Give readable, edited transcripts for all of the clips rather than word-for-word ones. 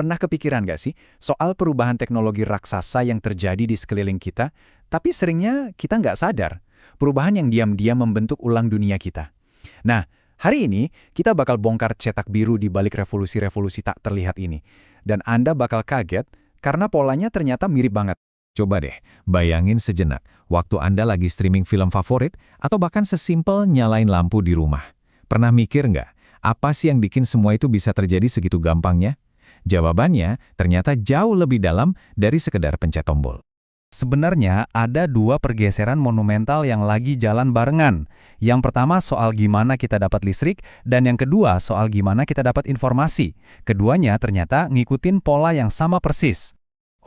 Pernah kepikiran nggak sih soal perubahan teknologi raksasa yang terjadi di sekeliling kita, tapi seringnya kita nggak sadar. Perubahan yang diam-diam membentuk ulang dunia kita. Nah, hari ini kita bakal bongkar cetak biru di balik revolusi-revolusi tak terlihat ini. Dan Anda bakal kaget karena polanya ternyata mirip banget. Coba deh, bayangin sejenak, waktu Anda lagi streaming film favorit, atau bahkan sesimpel nyalain lampu di rumah. Pernah mikir nggak, apa sih yang bikin semua itu bisa terjadi segitu gampangnya? Jawabannya ternyata jauh lebih dalam dari sekedar pencet tombol. Sebenarnya ada dua pergeseran monumental yang lagi jalan barengan. Yang pertama soal gimana kita dapat listrik, dan yang kedua soal gimana kita dapat informasi. Keduanya ternyata ngikutin pola yang sama persis.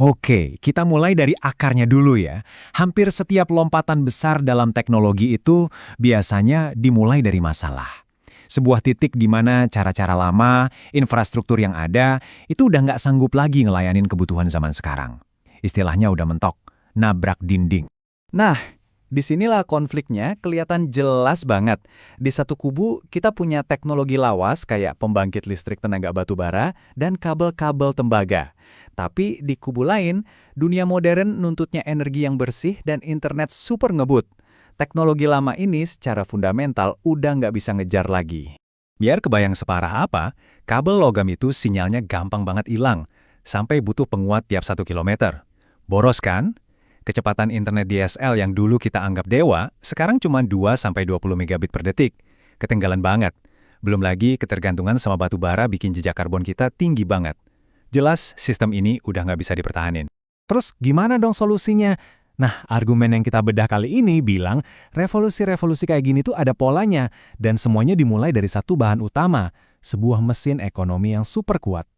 Oke, kita mulai dari akarnya dulu ya. Hampir setiap lompatan besar dalam teknologi itu biasanya dimulai dari masalah. Sebuah titik di mana cara-cara lama, infrastruktur yang ada, itu udah nggak sanggup lagi ngelayanin kebutuhan zaman sekarang. Istilahnya udah mentok, nabrak dinding. Nah, disinilah konfliknya kelihatan jelas banget. Di satu kubu kita punya teknologi lawas kayak pembangkit listrik tenaga batu bara dan kabel-kabel tembaga. Tapi di kubu lain, dunia modern nuntutnya energi yang bersih dan internet super ngebut. Teknologi lama ini secara fundamental udah nggak bisa ngejar lagi. Biar kebayang separah apa, kabel logam itu sinyalnya gampang banget hilang, sampai butuh penguat tiap 1 kilometer. Boros kan? Kecepatan internet DSL yang dulu kita anggap dewa, sekarang cuma 2-20 megabit per detik. Ketinggalan banget. Belum lagi ketergantungan sama batu bara bikin jejak karbon kita tinggi banget. Jelas, sistem ini udah nggak bisa dipertahanin. Terus gimana dong solusinya? Nah, argumen yang kita bedah kali ini bilang revolusi-revolusi kayak gini tuh ada polanya dan semuanya dimulai dari satu bahan utama, sebuah mesin ekonomi yang super kuat.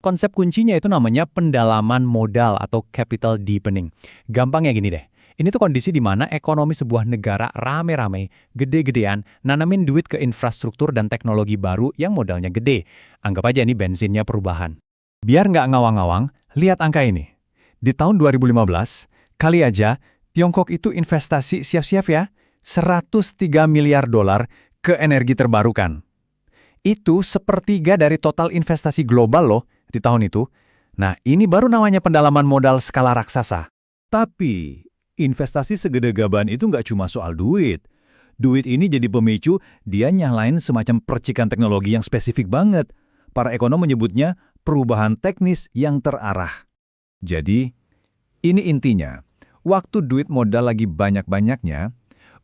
Konsep kuncinya itu namanya pendalaman modal atau capital deepening. Gampangnya gini deh, ini tuh kondisi di mana ekonomi sebuah negara rame-rame, gede-gedean, nanamin duit ke infrastruktur dan teknologi baru yang modalnya gede. Anggap aja ini bensinnya perubahan. Biar nggak ngawang-ngawang, lihat angka ini. Di tahun 2015, kali aja Tiongkok itu investasi siap-siap ya, 103 miliar dolar ke energi terbarukan. Itu sepertiga dari total investasi global loh di tahun itu. Nah, ini baru namanya pendalaman modal skala raksasa. Tapi, investasi segede gaban itu nggak cuma soal duit. Duit ini jadi pemicu dia nyalain semacam percikan teknologi yang spesifik banget. Para ekonom menyebutnya perubahan teknis yang terarah. Jadi, ini intinya. Waktu duit modal lagi banyak-banyaknya,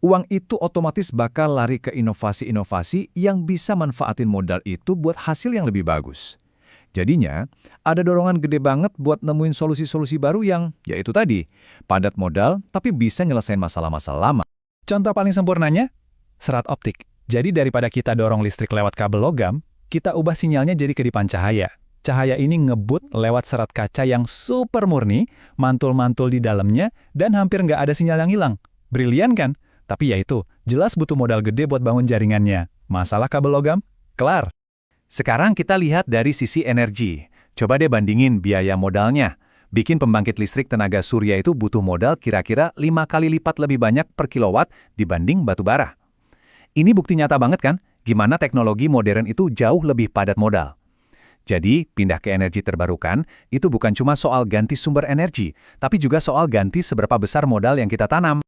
uang itu otomatis bakal lari ke inovasi-inovasi yang bisa manfaatin modal itu buat hasil yang lebih bagus. Jadinya, ada dorongan gede banget buat nemuin solusi-solusi baru yang, yaitu tadi, padat modal tapi bisa nyelesain masalah-masalah lama. Contoh paling sempurnanya, serat optik. Jadi daripada kita dorong listrik lewat kabel logam, kita ubah sinyalnya jadi kedipan cahaya. Cahaya ini ngebut lewat serat kaca yang super murni, mantul-mantul di dalamnya, dan hampir nggak ada sinyal yang hilang. Brilian kan? Tapi ya itu, jelas butuh modal gede buat bangun jaringannya. Masalah kabel logam? Kelar. Sekarang kita lihat dari sisi energi. Coba deh bandingin biaya modalnya. Bikin pembangkit listrik tenaga surya itu butuh modal kira-kira 5 kali lipat lebih banyak per kilowatt dibanding batu bara. Ini bukti nyata banget kan, gimana teknologi modern itu jauh lebih padat modal. Jadi, pindah ke energi terbarukan itu bukan cuma soal ganti sumber energi, tapi juga soal ganti seberapa besar modal yang kita tanam.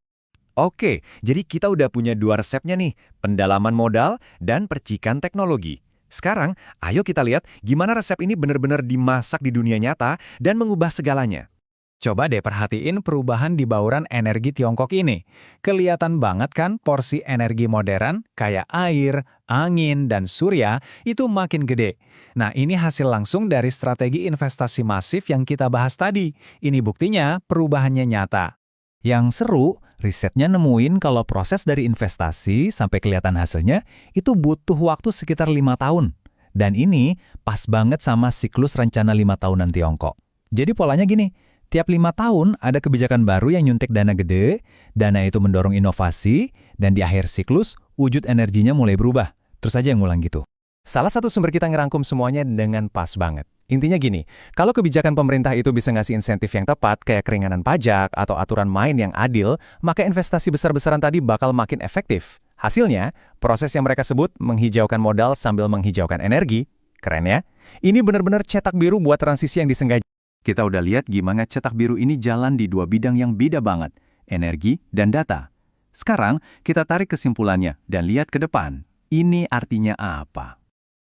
Oke, jadi kita udah punya dua resepnya nih, pendalaman modal dan percikan teknologi. Sekarang, ayo kita lihat gimana resep ini benar-benar dimasak di dunia nyata dan mengubah segalanya. Coba deh perhatiin perubahan di bauran energi Tiongkok ini. Kelihatan banget kan porsi energi modern kayak air, angin, dan surya itu makin gede. Nah, ini hasil langsung dari strategi investasi masif yang kita bahas tadi. Ini buktinya perubahannya nyata. Yang seru, risetnya nemuin kalau proses dari investasi sampai kelihatan hasilnya itu butuh waktu sekitar 5 tahun. Dan ini pas banget sama siklus rencana 5 tahunan Tiongkok. Jadi polanya gini, tiap 5 tahun ada kebijakan baru yang nyuntik dana gede, dana itu mendorong inovasi, dan di akhir siklus, wujud energinya mulai berubah. Terus aja ngulang gitu. Salah satu sumber kita ngerangkum semuanya dengan pas banget. Intinya gini, kalau kebijakan pemerintah itu bisa ngasih insentif yang tepat, kayak keringanan pajak atau aturan main yang adil, maka investasi besar-besaran tadi bakal makin efektif. Hasilnya, proses yang mereka sebut menghijaukan modal sambil menghijaukan energi, Keren ya? Ini benar-benar cetak biru buat transisi yang disengaja. Kita udah lihat gimana cetak biru ini jalan di dua bidang yang beda banget, energi dan data. Sekarang, kita tarik kesimpulannya dan lihat ke depan. Ini artinya apa?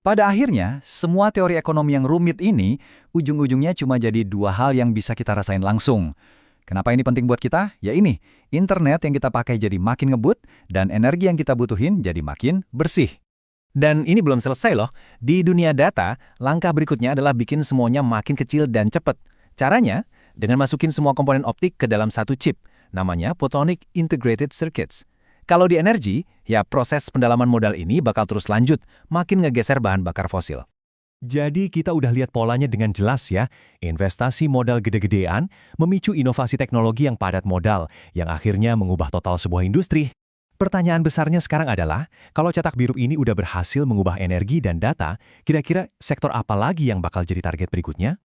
Pada akhirnya, semua teori ekonomi yang rumit ini, ujung-ujungnya cuma jadi dua hal yang bisa kita rasain langsung. Kenapa ini penting buat kita? Ya ini, internet yang kita pakai jadi makin ngebut, dan energi yang kita butuhin jadi makin bersih. Dan ini belum selesai loh. Di dunia data, langkah berikutnya adalah bikin semuanya makin kecil dan cepat. Caranya, dengan masukin semua komponen optik ke dalam satu chip. Namanya Photonic Integrated Circuits. Kalau di energi, ya proses pendalaman modal ini bakal terus lanjut, makin ngegeser bahan bakar fosil. Jadi kita udah lihat polanya dengan jelas ya. Investasi modal gede-gedean memicu inovasi teknologi yang padat modal, yang akhirnya mengubah total sebuah industri. Pertanyaan besarnya sekarang adalah, kalau cetak biru ini udah berhasil mengubah energi dan data, kira-kira sektor apa lagi yang bakal jadi target berikutnya?